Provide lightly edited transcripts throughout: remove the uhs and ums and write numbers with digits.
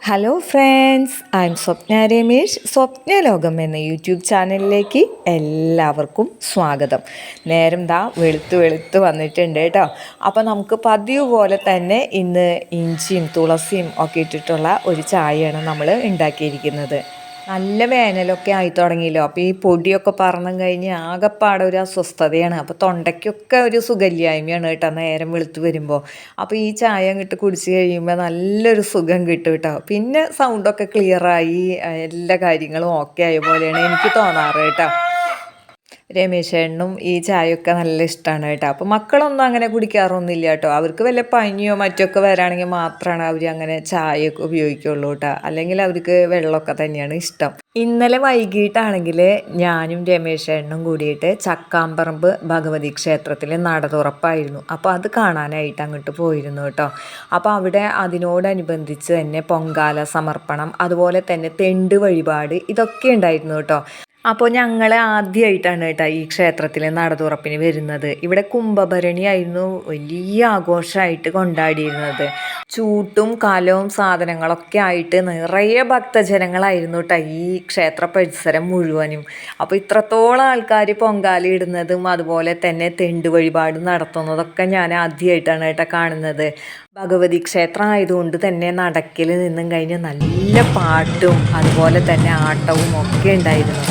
Hello friends, I M സ്വപ്ന രമേഷ്. സ്വപ്ന ലോകം എന്ന YouTube ചാനലിലേക്ക് എല്ലാവർക്കും സ്വാഗതം. നേരം വെളുത്ത് വന്നിട്ടുണ്ട് കേട്ടോ. അപ്പോൾ നമുക്ക് പതിവ് പോലെ തന്നെ ഇന്ന് ഇഞ്ചിയും തുളസിയും ഒക്കെ ഇട്ടിട്ടുള്ള ഒരു ചായയാണ് നമ്മൾ ഉണ്ടാക്കിയിരിക്കുന്നത്. നല്ല വേനലൊക്കെ ആയി തുടങ്ങിയല്ലോ. അപ്പോൾ ഈ പൊടിയൊക്കെ പറന്നും കഴിഞ്ഞ് ആകെപ്പാടെ ഒരു അസ്വസ്ഥതയാണ്. അപ്പോൾ തൊണ്ടയ്ക്കൊക്കെ ഒരു സുഖമില്ലായ്മയാണ് കേട്ടോ നേരം വെളുത്ത് വരുമ്പോൾ. അപ്പോൾ ഈ ചായ അങ്ങോട്ട് കുടിച്ച് കഴിയുമ്പോൾ നല്ലൊരു സുഖം കിട്ടും കേട്ടോ. പിന്നെ സൗണ്ടൊക്കെ ക്ലിയറായി എല്ലാ കാര്യങ്ങളും ഓക്കെ ആയ പോലെയാണ് എനിക്ക് തോന്നാറ് കേട്ടോ. രമേശേണ്ണും ഈ ചായയൊക്കെ നല്ല ഇഷ്ടമാണ് കേട്ടോ. അപ്പോൾ മക്കളൊന്നും അങ്ങനെ കുടിക്കാറൊന്നുമില്ല കേട്ടോ. അവർക്ക് വല്ല പനിയോ മറ്റൊക്കെ വരാണെങ്കിൽ മാത്രമാണ് അവർ അങ്ങനെ ചായയൊക്കെ ഉപയോഗിക്കുള്ളൂ കേട്ടോ. അല്ലെങ്കിൽ അവർക്ക് വെള്ളമൊക്കെ തന്നെയാണ് ഇഷ്ടം. ഇന്നലെ വൈകിട്ടാണെങ്കിൽ ഞാനും രമേശേണ്ണും കൂടിയിട്ട് ചക്കാമ്പറമ്പ് ഭഗവതി ക്ഷേത്രത്തിൽ നട തുറപ്പായിരുന്നു. അപ്പോൾ അത് കാണാനായിട്ട് അങ്ങോട്ട് പോയിരുന്നു കേട്ടോ. അപ്പോൾ അവിടെ അതിനോടനുബന്ധിച്ച് തന്നെ പൊങ്കാല സമർപ്പണം, അതുപോലെ തന്നെ തെണ്ട് വഴിപാട്, ഇതൊക്കെ ഉണ്ടായിരുന്നു കേട്ടോ. അപ്പോൾ ഞങ്ങൾ ആദ്യമായിട്ടാണ് കേട്ടോ ഈ ക്ഷേത്രത്തിൽ നട തുറപ്പിന് വരുന്നത്. ഇവിടെ കുംഭഭരണിയായിരുന്നു വലിയ ആഘോഷമായിട്ട് കൊണ്ടാടിയിരുന്നത്. ചൂട്ടും കലവും സാധനങ്ങളൊക്കെ ആയിട്ട് നിറയെ ഭക്തജനങ്ങളായിരുന്നു കേട്ടോ ഈ ക്ഷേത്ര പരിസരം മുഴുവനും. അപ്പോൾ ഇത്രത്തോളം ആൾക്കാർ പൊങ്കാല ഇടുന്നതും അതുപോലെ തന്നെ തെണ്ട് വഴിപാട് നടത്തുന്നതൊക്കെ ഞാൻ ആദ്യമായിട്ടാണ് കേട്ടോ കാണുന്നത്. ഭഗവതി ക്ഷേത്രം ആയതുകൊണ്ട് തന്നെ നടക്കിൽ നിന്നും കഴിഞ്ഞ് നല്ല പാട്ടും അതുപോലെ തന്നെ ആട്ടവും ഒക്കെ ഉണ്ടായിരുന്നു.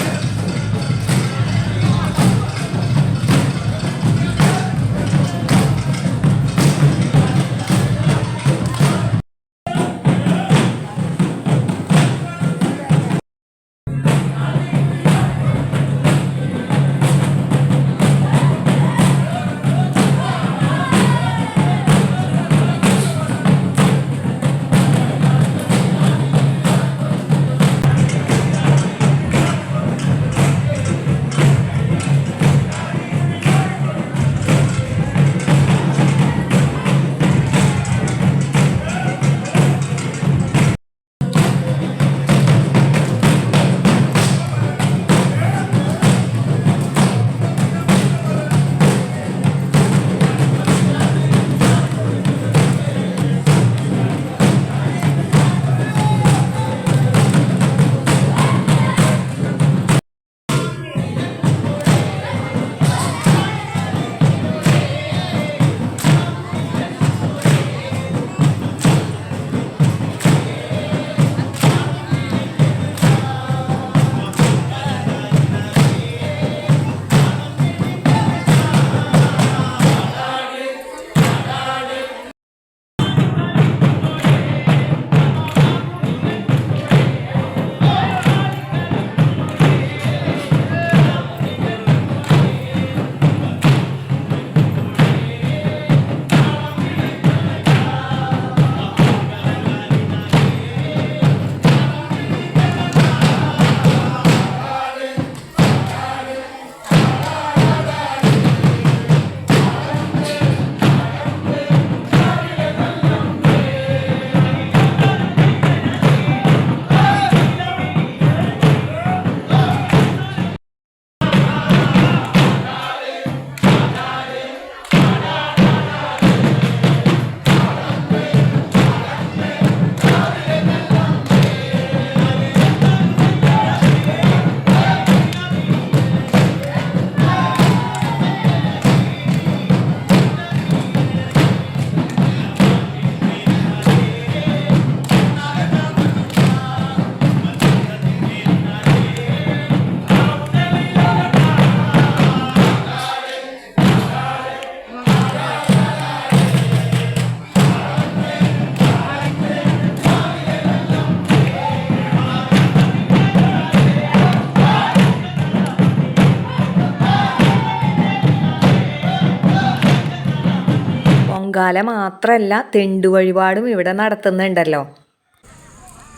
പൊങ്കാല മാത്രമല്ല തെണ്ടു വഴിപാടും ഇവിടെ നടത്തുന്നുണ്ടല്ലോ.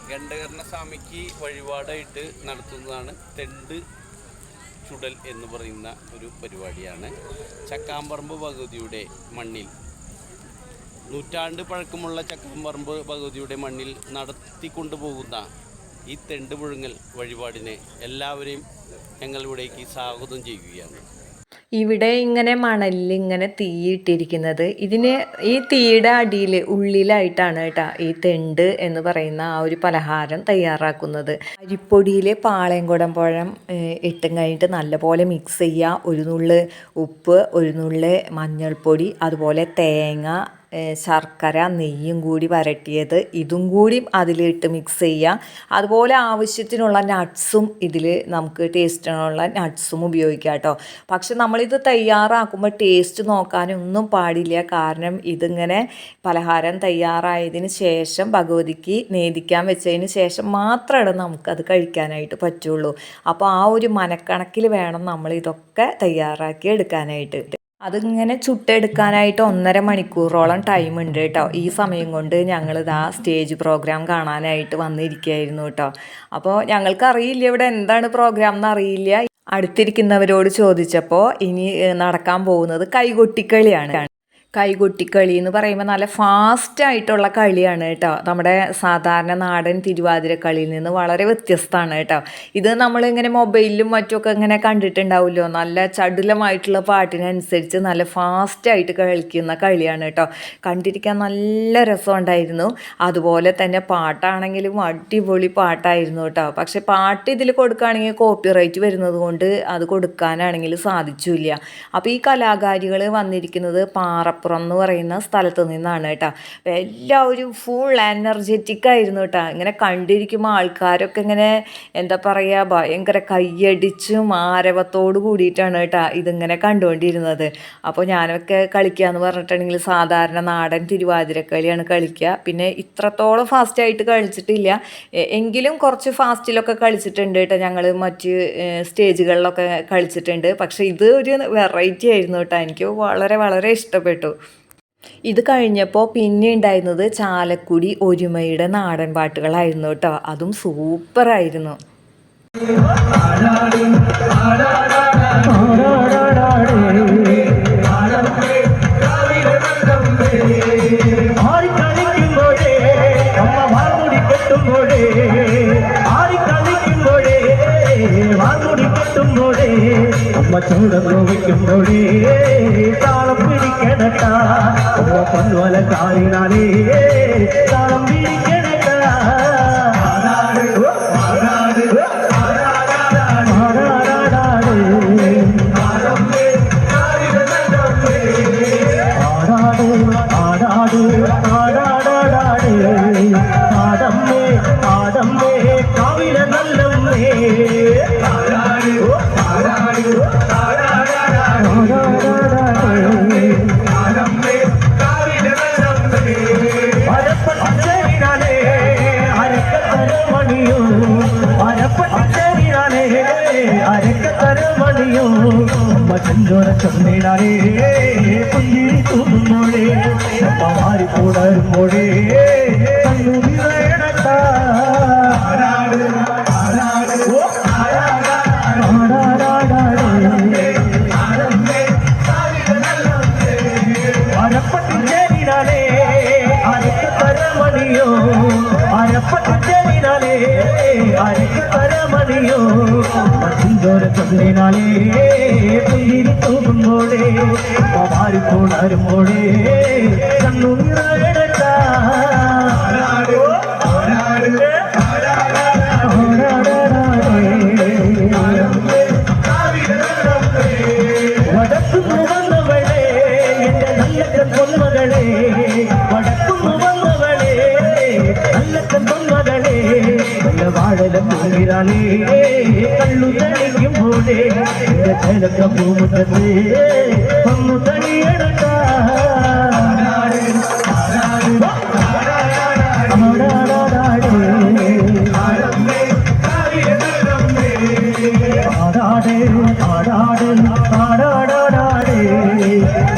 ഗണ്ഡകർണ സ്വാമിക്ക് വഴിപാടായിട്ട് നടത്തുന്നതാണ് തെണ്ട് ചുടൽ എന്ന് പറയുന്ന ഒരു പരിപാടിയാണ്. ചക്കാമ്പറമ്പ് ഭഗവതിയുടെ മണ്ണിൽ, നൂറ്റാണ്ട് പഴക്കമുള്ള ചക്കാമ്പറമ്പ് ഭഗവതിയുടെ മണ്ണിൽ നടത്തിക്കൊണ്ടുപോകുന്ന ഈ തെണ്ട് പുഴുങ്ങൽ വഴിപാടിനെ എല്ലാവരെയും ഞങ്ങളിവിടേക്ക് സ്വാഗതം ചെയ്യുകയാണ്. ഇവിടെ ഇങ്ങനെ മണലിൽ ഇങ്ങനെ തീയിട്ടിരിക്കുന്നത്, ഈ തീയുടെ അടിയിൽ ഉള്ളിലായിട്ടാണ് കേട്ടോ ഈ തെണ്ട് എന്ന് പറയുന്ന ആ ഒരു പലഹാരം തയ്യാറാക്കുന്നത്. അരിപ്പൊടിയിൽ പാളയംകുടം പഴം ഇട്ടും കഴിഞ്ഞിട്ട് നല്ലപോലെ മിക്സ് ചെയ്യുക. ഒരു നുള്ള് ഉപ്പ്, ഒരു നുള്ള് മഞ്ഞൾപ്പൊടി, അതുപോലെ തേങ്ങ, ശർക്കര, നെയ്യും കൂടി വരട്ടിയത്, ഇതും കൂടി അതിലിട്ട് മിക്സ് ചെയ്യുക. അതുപോലെ ആവശ്യത്തിനുള്ള നട്ട്സും ഇതിൽ നമുക്ക് ടേസ്റ്റിനുള്ള നട്ട്സും ഉപയോഗിക്കാം കേട്ടോ. പക്ഷെ നമ്മളിത് തയ്യാറാക്കുമ്പോൾ ടേസ്റ്റ് നോക്കാനൊന്നും പാടില്ല. കാരണം ഇതിങ്ങനെ പലഹാരം തയ്യാറായതിന് ശേഷം ഭഗവതിക്ക് നേദിക്കാൻ വെച്ചതിന് ശേഷം മാത്രമാണ് നമുക്കത് കഴിക്കാനായിട്ട് പറ്റുള്ളൂ. അപ്പോൾ ആ ഒരു മനക്കണക്കിൽ വേണം നമ്മളിതൊക്കെ തയ്യാറാക്കി എടുക്കാനായിട്ട്. അതിങ്ങനെ ചുട്ടെടുക്കാനായിട്ട് 1.5 മണിക്കൂറോളം ടൈം ഉണ്ട് കേട്ടോ. ഈ സമയം കൊണ്ട് ഞങ്ങളിതാ സ്റ്റേജ് പ്രോഗ്രാം കാണാനായിട്ട് വന്നിരിക്കുകയായിരുന്നു കേട്ടോ. അപ്പോൾ ഞങ്ങൾക്കറിയില്ല ഇവിടെ എന്താണ് പ്രോഗ്രാം എന്നറിയില്ല. അടുത്തിരിക്കുന്നവരോട് ചോദിച്ചപ്പോൾ ഇനി നടക്കാൻ പോകുന്നത് കൈകൊട്ടിക്കളിയാണ്. കൈകൊട്ടിക്കളി എന്ന് പറയുമ്പോൾ നല്ല ഫാസ്റ്റായിട്ടുള്ള കളിയാണ് കേട്ടോ. നമ്മുടെ സാധാരണ നാടൻ തിരുവാതിര കളിയിൽ നിന്ന് വളരെ വ്യത്യസ്തമാണ് കേട്ടോ. ഇത് നമ്മളിങ്ങനെ മൊബൈലിലും മറ്റുമൊക്കെ ഇങ്ങനെ കണ്ടിട്ടുണ്ടാവുമല്ലോ. നല്ല ചടുലമായിട്ടുള്ള പാട്ടിനനുസരിച്ച് നല്ല ഫാസ്റ്റായിട്ട് കളിക്കുന്ന കളിയാണ് കേട്ടോ. കണ്ടിരിക്കാൻ നല്ല രസമുണ്ടായിരുന്നു. അതുപോലെ തന്നെ പാട്ടാണെങ്കിലും അടിപൊളി പാട്ടായിരുന്നു കേട്ടോ. പക്ഷെ പാട്ട് ഇതിൽ കൊടുക്കുകയാണെങ്കിൽ കോപ്പിറൈറ്റ് വരുന്നത് കൊണ്ട് അത് കൊടുക്കാനാണെങ്കിൽ സാധിച്ചില്ല. അപ്പോൾ ഈ കലാകാരികൾ വന്നിരിക്കുന്നത് പാറപ്പുറം എന്ന് പറയുന്ന സ്ഥലത്ത് നിന്നാണ് കേട്ടോ. എല്ലാവരും ഫുൾ എനർജറ്റിക് ആയിരുന്നു കേട്ടോ. ഇങ്ങനെ കണ്ടിരിക്കുമ്പോൾ ആൾക്കാരൊക്കെ ഇങ്ങനെ എന്താ പറയുക, ഭയങ്കര കയ്യടിച്ചും ആരവത്തോട് കൂടിയിട്ടാണ് കേട്ടോ ഇതിങ്ങനെ കണ്ടുകൊണ്ടിരുന്നത്. അപ്പോൾ ഞാനൊക്കെ കളിക്കുക എന്ന് പറഞ്ഞിട്ടുണ്ടെങ്കിൽ സാധാരണ നാടൻ തിരുവാതിരക്കളിയാണ് കളിക്കുക. പിന്നെ ഇത്രത്തോളം ഫാസ്റ്റായിട്ട് കളിച്ചിട്ടില്ല, എങ്കിലും കുറച്ച് ഫാസ്റ്റിലൊക്കെ കളിച്ചിട്ടുണ്ട് കേട്ടോ. ഞങ്ങൾ മറ്റ് സ്റ്റേജുകളിലൊക്കെ കളിച്ചിട്ടുണ്ട്. പക്ഷേ ഇത് ഒരു വെറൈറ്റി ആയിരുന്നു കേട്ടോ. എനിക്ക് വളരെ വളരെ ഇഷ്ടപ്പെട്ടു. ഇത് കഴിഞ്ഞപ്പോൾ പിന്നെ ഉണ്ടായിരുന്നത് ചാലക്കുടി ഒരുമയുടെ നാടൻ പാട്ടുകളായിരുന്നു കേട്ടോ. അതും സൂപ്പറായിരുന്നു. ചൂടോടെ താളം പിടിക്കണട്ടാ, പൊന്നുവല കാലിനാലേ താളം പിടിക്കണട്ടാ. ആടമ്മേ ആടമ്മേ കാവില നല്ലമ്മേ ചൊന്നിടാനേ പുഞ്ചിരി തൂങ്ങുമ്പോഴേ മാറി കൂടരുമ്പോഴേ കണ്ണുവിടട്ടാ. അരപ്പട്ടിനാലേ അരക്ക് തരമണിയോ, അരപ്പട്ടിനാലേ അരക്ക് തരമണിയോ, ചൊല്ലിനാലേ പുഞ്ചിരി തൂങ്ങുമ്പോഴേ മാറി കൂടരുമ്പോഴേ കണ്ണു നിറയടട്ടാ. വടക്കുന്നു വന്നവളേ എന്റെ നല്ലക്കൻ പൊന്മകളേ, വടക്കുന്നു വന്നവളേ നല്ലക്കൻ പൊന്മകളേ, നല്ല വാഴല തൂങ്ങിനാലേ കള്ളു തളിക്കുമ്പോഴേ എന്റെ ചേലക്ക പൂമുറ്റത്ത് ഒന്നു തളിയടട്ടാ. ആടാടേ ആടാടേ ആടാടാടേ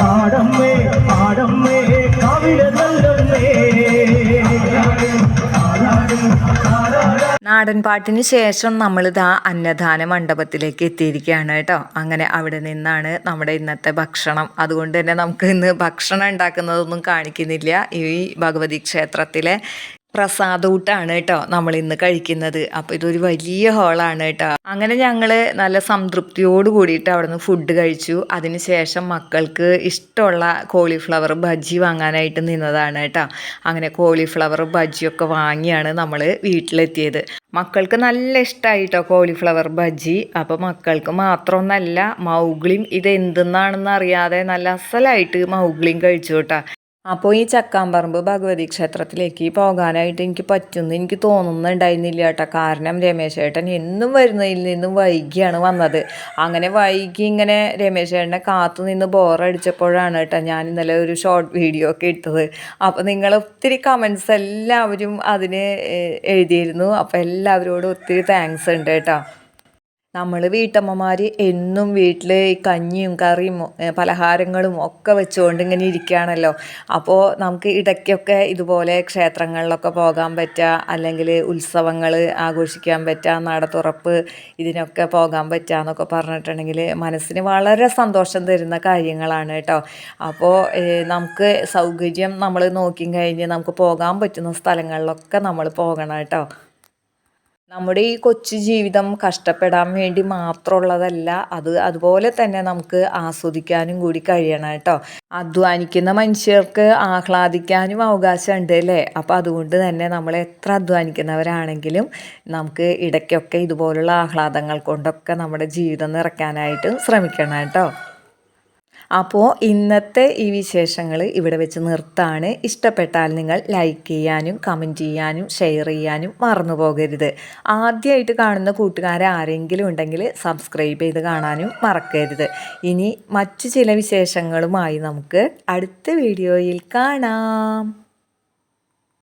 ആടമ്മേ ആടമ്മേ കാവില നല്ലമ്മേ. നാടൻ പാട്ടിന് ശേഷം നമ്മളിതാ അന്നദാന മണ്ഡപത്തിലേക്ക് എത്തിയിരിക്കുകയാണ് കേട്ടോ. അങ്ങനെ അവിടെ നിന്നാണ് നമ്മുടെ ഇന്നത്തെ ഭക്ഷണം. അതുകൊണ്ട് തന്നെ നമുക്ക് ഇന്ന് ഭക്ഷണം ഉണ്ടാക്കുന്നതൊന്നും കാണിക്കുന്നില്ല. ഈ ഭഗവതി ക്ഷേത്രത്തിലെ പ്രസാദൂട്ടാണ് കേട്ടോ നമ്മൾ ഇന്ന് കഴിക്കുന്നത്. അപ്പോൾ ഇതൊരു വലിയ ഹോളാണ് കേട്ടോ. അങ്ങനെ ഞങ്ങൾ നല്ല സംതൃപ്തിയോട് കൂടിയിട്ട് അവിടെ നിന്ന് ഫുഡ് കഴിച്ചു. അതിന് ശേഷം മക്കൾക്ക് ഇഷ്ടമുള്ള കോളിഫ്ലവർ ബജ്ജി വാങ്ങാനായിട്ട് നിന്നതാണ് കേട്ടോ. അങ്ങനെ കോളിഫ്ലവർ ബജ്ജിയൊക്കെ വാങ്ങിയാണ് നമ്മൾ വീട്ടിലെത്തിയത്. മക്കൾക്ക് നല്ല ഇഷ്ടമായിട്ടോ കോളിഫ്ലവർ ബജ്ജി. അപ്പോൾ മക്കൾക്ക് മാത്രമൊന്നല്ല, മൗഗ്ലിയും ഇത് എന്തെന്നാണെന്ന് അറിയാതെ നല്ല അസലായിട്ട് മൗഗ്ലിയും കഴിച്ചു കേട്ടോ. അപ്പോൾ ഈ ചക്കാമ്പറമ്പ് ഭഗവതി ക്ഷേത്രത്തിലേക്ക് പോകാനായിട്ട് എനിക്ക് പറ്റുമെന്ന് എനിക്ക് തോന്നുന്നുണ്ടായിരുന്നില്ല കേട്ടോ. കാരണം രമേശ് ഏട്ടൻ എന്നും വരുന്നതിൽ നിന്നും വൈകിയാണ് വന്നത്. അങ്ങനെ വൈകി ഇങ്ങനെ രമേശ് ഏട്ടനെ കാത്തു നിന്ന് ബോറടിച്ചപ്പോഴാണ് കേട്ടോ ഞാൻ ഇന്നലെ ഒരു ഷോർട്ട് വീഡിയോ ഒക്കെ ഇട്ടത്. അപ്പോൾ നിങ്ങൾ ഒത്തിരി കമൻസ് എല്ലാവരും അതിന് എഴുതിയിരുന്നു. അപ്പോൾ എല്ലാവരോടും ഒത്തിരി താങ്ക്സ് ഉണ്ട് കേട്ടോ. നമ്മൾ വീട്ടമ്മമാർ എന്നും വീട്ടിൽ കഞ്ഞിയും കറിയും പലഹാരങ്ങളും ഒക്കെ വെച്ചുകൊണ്ട് ഇങ്ങനെ ഇരിക്കുകയാണല്ലോ. അപ്പോൾ നമുക്ക് ഇടയ്ക്കൊക്കെ ഇതുപോലെ ക്ഷേത്രങ്ങളിലൊക്കെ പോകാൻ പറ്റുക, അല്ലെങ്കിൽ ഉത്സവങ്ങൾ ആഘോഷിക്കാൻ പറ്റുക, നട തുറപ്പ് ഇതിനൊക്കെ പോകാൻ പറ്റുക എന്നൊക്കെ പറഞ്ഞിട്ടുണ്ടെങ്കിൽ മനസ്സിന് വളരെ സന്തോഷം തരുന്ന കാര്യങ്ങളാണ് കേട്ടോ. അപ്പോൾ നമുക്ക് സൗകര്യം നമ്മൾ നോക്കി കഴിഞ്ഞ് നമുക്ക് പോകാൻ പറ്റുന്ന സ്ഥലങ്ങളിലൊക്കെ നമ്മൾ പോകണം കേട്ടോ. നമ്മുടെ ഈ കൊച്ചു ജീവിതം കഷ്ടപ്പെടാൻ വേണ്ടി മാത്രമുള്ളതല്ല, അതുപോലെ തന്നെ നമുക്ക് ആസ്വദിക്കാനും കൂടി കഴിയണം കേട്ടോ. അധ്വാനിക്കുന്ന മനുഷ്യർക്ക് ആഹ്ലാദിക്കാനും അവകാശമുണ്ട് അല്ലേ. അപ്പോൾ അതുകൊണ്ട് തന്നെ നമ്മൾ എത്ര അധ്വാനിക്കുന്നവരാണെങ്കിലും നമുക്ക് ഇടയ്ക്കൊക്കെ ഇതുപോലുള്ള ആഹ്ലാദങ്ങൾ കൊണ്ടൊക്കെ നമ്മുടെ ജീവിതം നിറയ്ക്കാനായിട്ട് ശ്രമിക്കണം കേട്ടോ. അപ്പോൾ ഇന്നത്തെ ഈ വിശേഷങ്ങൾ ഇവിടെ വെച്ച് നിർത്താണ്. ഇഷ്ടപ്പെട്ടാൽ നിങ്ങൾ ലൈക്ക് ചെയ്യാനും കമൻറ്റ് ചെയ്യാനും ഷെയർ ചെയ്യാനും മറന്നു പോകരുത്. ആദ്യമായിട്ട് കാണുന്ന കൂട്ടുകാരെ ആരെങ്കിലും ഉണ്ടെങ്കിൽ സബ്സ്ക്രൈബ് ചെയ്ത് കാണാനും മറക്കരുത്. ഇനി മറ്റു ചില വിശേഷങ്ങളുമായി നമുക്ക് അടുത്ത വീഡിയോയിൽ കാണാം.